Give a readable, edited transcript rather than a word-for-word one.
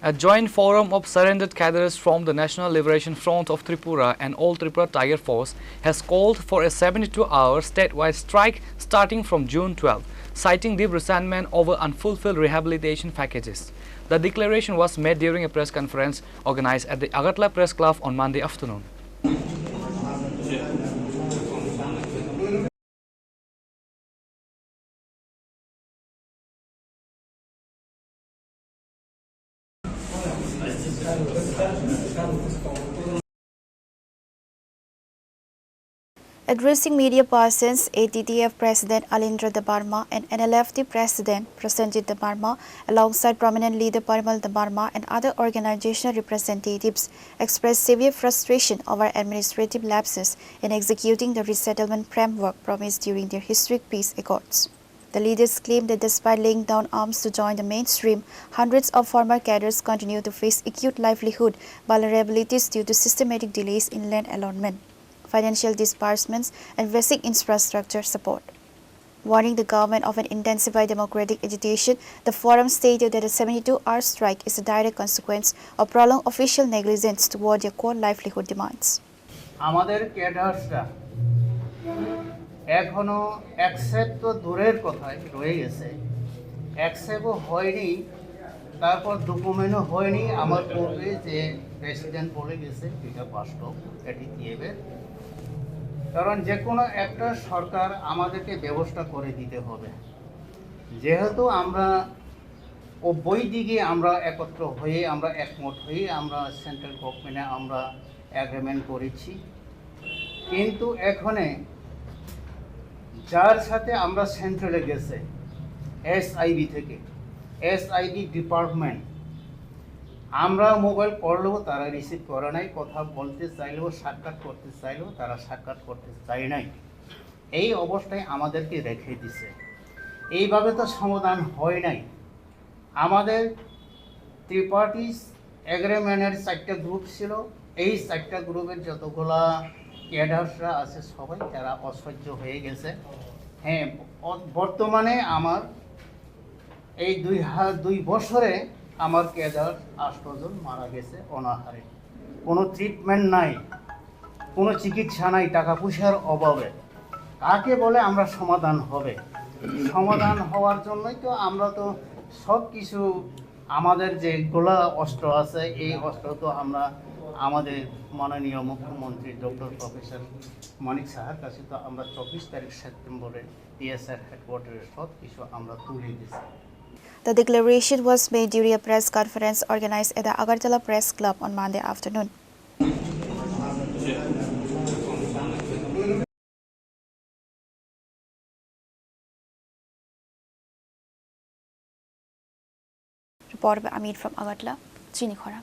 A joint forum of surrendered cadres from the National Liberation Front of Tripura and All Tripura Tiger Force has called for a 72-hour statewide strike starting from June 12, citing deep resentment over unfulfilled rehabilitation packages. The declaration was made during a press conference organized at the Agartala Press Club on Monday afternoon. Addressing media persons, ATTF President Alindra Dabarma and NLFT President Prasenjit Dabarma, alongside prominent leader Parimal Dabarma and other organizational representatives, expressed severe frustration over administrative lapses in executing the resettlement framework promised during their historic peace accords. The leaders claimed that despite laying down arms to join the mainstream, hundreds of former cadres continue to face acute livelihood vulnerabilities due to systematic delays in land allotment, financial disbursements, and basic infrastructure support. Warning the government of an intensified democratic agitation, the forum stated that a 72-hour strike is a direct consequence of prolonged official negligence toward their core livelihood demands. আমাদের ক্যাডার্সরা এখনো accept তো দূরের কথাই রয়ে গেছে, অ্যাকসেপ্টও হয়নি, তারপর ডকুমেন্টও হয়নি। আমার পূর্বে যে প্রেসিডেন্ট বলে গেছে এটা বাস্তব, এটি টিএফের। কারণ যে কোনো একটা সরকার আমাদেরকে ব্যবস্থা করে দিতে হবে, যেহেতু আমরা উভয় দিকে আমরা একত্র হয়ে আমরা একমত হয়ে আমরা সেন্ট্রাল গভর্নমেন্টে আমরা অ্যাগ্রিমেন্ট করেছি। কিন্তু এখানে যার সাথে আমরা সেন্ট্রালে গেছে এসআইবি থেকে, এসআইবি ডিপার্টমেন্ট, আমরা মোবাইল করলেও তারা রিসিভ করে নাই, কথা বলতে চাইলেও সাক্ষাৎ করতে চাইলেও তারা সাক্ষাৎ করতে চায় নাই। এই অবস্থায় আমাদেরকে রেখে দিছে। এইভাবে তো সমাধান হয় নাই। আমাদের ত্রিপার্টিস এগ্রিমেন্টের 4টা গ্রুপ ছিল, এই 4টা গ্রুপের যতগুলা ক্যাডার্সরা আছে সবাই তারা অসহ্য হয়ে গেছে। হ্যাঁ, বর্তমানে আমার এই 2 বছরে আমার ক্যাডার 8 জন মারা গেছে অনাহারে, কোনো ট্রিটমেন্ট নাই, কোনো চিকিৎসা নাই, টাকা পয়সার অভাবে। কাকে বলে আমরা সমাধান হবে? সমাধান হওয়ার জন্যই তো আমরা তো সব কিছু আমাদের যে গোলা অস্ত্র আছে এই অস্ত্র তো আমরা আমাদের মাননীয় মুখ্যমন্ত্রী ডক্টর প্রফেসর মানিক সাহার কাছে তো আমরা 24 তারিখ সেপ্টেম্বরে টিএসআর হেডকোয়ার্টারে সব কিছু আমরা তুলে দিয়েছি। The declaration was made during a press conference organized at the Agartala Press Club on Monday afternoon. Report by Amir from Agartala, Chini Khora.